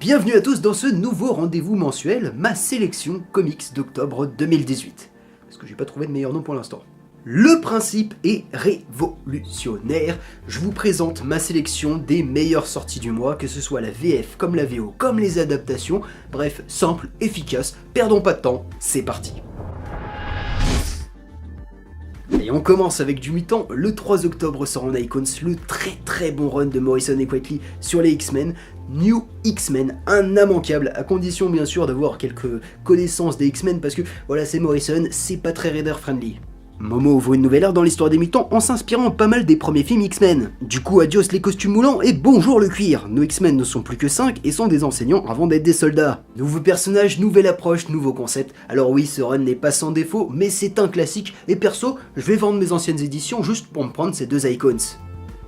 Bienvenue à tous dans ce nouveau rendez-vous mensuel, ma sélection comics d'octobre 2018. Parce que j'ai pas trouvé de meilleur nom pour l'instant. Le principe est révolutionnaire. Je vous présente ma sélection des meilleures sorties du mois, que ce soit la VF comme la VO, comme les adaptations. Bref, simple, efficace, perdons pas de temps, c'est parti. Et on commence avec du mutant. Le 3 octobre sort en Icons le très bon run de Morrison et Quitely sur les X-Men. New X-Men, un immanquable, à condition bien sûr d'avoir quelques connaissances des X-Men, parce que voilà, c'est Morrison, c'est pas très reader friendly. Momo ouvre une nouvelle ère dans l'histoire des mutants en s'inspirant pas mal des premiers films X-Men. Du coup, adios les costumes moulants et bonjour le cuir. Nos X-Men ne sont plus que 5 et sont des enseignants avant d'être des soldats. Nouveaux personnages, nouvelle approche, nouveau concept. Alors oui, ce run n'est pas sans défaut, mais c'est un classique, et perso, je vais vendre mes anciennes éditions juste pour me prendre ces deux icons.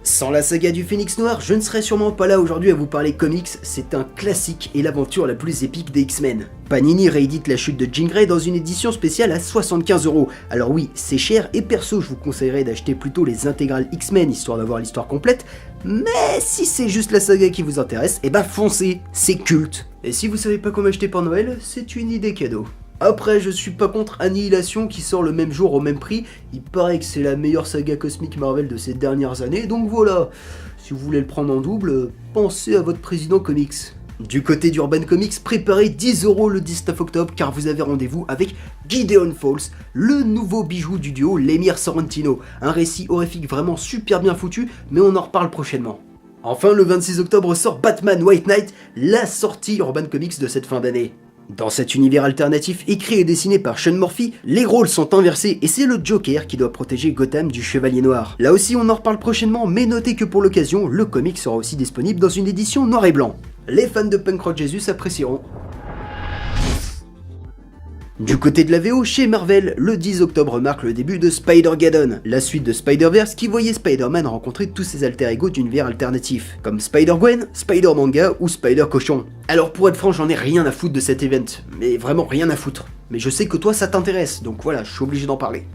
Sans la saga du Phénix Noir, je ne serais sûrement pas là aujourd'hui à vous parler comics, c'est un classique et l'aventure la plus épique des X-Men. Panini réédite la chute de Jean Grey dans une édition spéciale à 75€. Alors oui, c'est cher et perso je vous conseillerais d'acheter plutôt les intégrales X-Men histoire d'avoir l'histoire complète, mais si c'est juste la saga qui vous intéresse, et bah foncez, c'est culte. Et si vous savez pas comment acheter pour Noël, c'est une idée cadeau. Après, je suis pas contre Annihilation qui sort le même jour au même prix, il paraît que c'est la meilleure saga cosmique Marvel de ces dernières années, donc voilà. Si vous voulez le prendre en double, pensez à votre président comics. Du côté d'Urban Comics, préparez 10€ le 19 octobre car vous avez rendez-vous avec Gideon Falls, le nouveau bijou du duo Lemire Sorrentino. Un récit horrifique vraiment super bien foutu, mais on en reparle prochainement. Enfin, le 26 octobre sort Batman White Knight, la sortie Urban Comics de cette fin d'année. Dans cet univers alternatif écrit et dessiné par Sean Murphy, les rôles sont inversés et c'est le Joker qui doit protéger Gotham du Chevalier Noir. Là aussi on en reparle prochainement, mais notez que pour l'occasion, le comic sera aussi disponible dans une édition noir et blanc. Les fans de Punk Rock Jesus apprécieront. Du côté de la VO, chez Marvel, le 10 octobre marque le début de Spider-Geddon, la suite de Spider-Verse qui voyait Spider-Man rencontrer tous ses alter-ego d'univers alternatif, comme Spider-Gwen, Spider-Manga ou Spider-Cochon. Alors pour être franc, j'en ai rien à foutre de cet event, mais vraiment rien à foutre. Mais je sais que toi ça t'intéresse, donc voilà, je suis obligé d'en parler.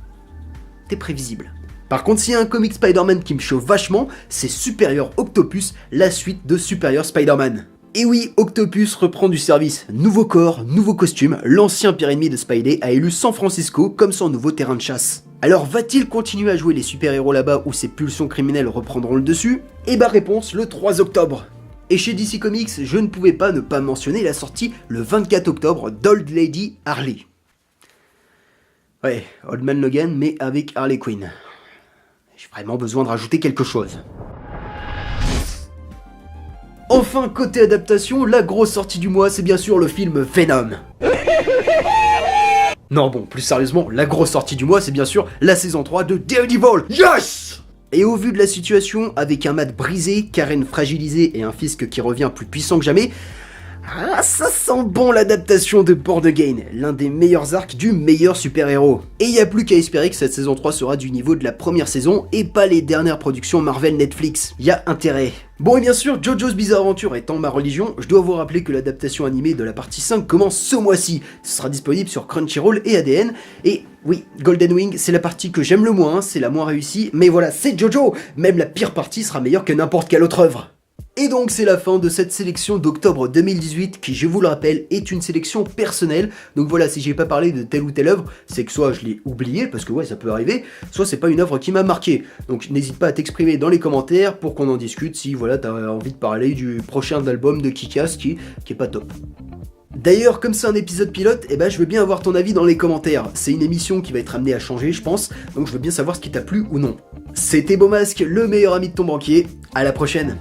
T'es prévisible. Par contre, s'il y a un comic Spider-Man qui me chauffe vachement, c'est Superior Octopus, la suite de Superior Spider-Man. Et oui, Octopus reprend du service. Nouveau corps, nouveau costume, l'ancien pire ennemi de Spidey a élu San Francisco comme son nouveau terrain de chasse. Alors va-t-il continuer à jouer les super-héros là-bas où ses pulsions criminelles reprendront le dessus? Et bah réponse le 3 octobre. Et chez DC Comics, je ne pouvais pas ne pas mentionner la sortie le 24 octobre d'Old Lady Harley. Ouais, Old Man Logan mais avec Harley Quinn. J'ai vraiment besoin de rajouter quelque chose. Enfin, côté adaptation, la grosse sortie du mois, c'est bien sûr le film Venom. Non bon, plus sérieusement, la grosse sortie du mois, c'est bien sûr la saison 3 de Daredevil. Yes! Et au vu de la situation, avec un Matt brisé, Karen fragilisée et un Fisk qui revient plus puissant que jamais, ça sent bon l'adaptation de Born Again, l'un des meilleurs arcs du meilleur super-héros. Et il n'y a plus qu'à espérer que cette saison 3 sera du niveau de la première saison et pas les dernières productions Marvel Netflix. Y a intérêt. Bon et bien sûr, JoJo's Bizarre Adventure étant ma religion, je dois vous rappeler que l'adaptation animée de la partie 5 commence ce mois-ci. Ce sera disponible sur Crunchyroll et ADN, et oui, Golden Wing, c'est la partie que j'aime le moins, c'est la moins réussie, mais voilà, c'est JoJo. Même la pire partie sera meilleure que n'importe quelle autre œuvre. Et donc c'est la fin de cette sélection d'octobre 2018 qui, je vous le rappelle, est une sélection personnelle. Donc voilà, si j'ai pas parlé de telle ou telle œuvre, c'est que soit je l'ai oublié, parce que ouais, ça peut arriver, soit c'est pas une œuvre qui m'a marqué. Donc n'hésite pas à t'exprimer dans les commentaires pour qu'on en discute si voilà, t'as envie de parler du prochain album de Kick-Ass qui est pas top. D'ailleurs, comme c'est un épisode pilote, eh ben, je veux bien avoir ton avis dans les commentaires. C'est une émission qui va être amenée à changer, je pense, donc je veux bien savoir ce qui t'a plu ou non. C'était Beaumasque, le meilleur ami de ton banquier. À la prochaine.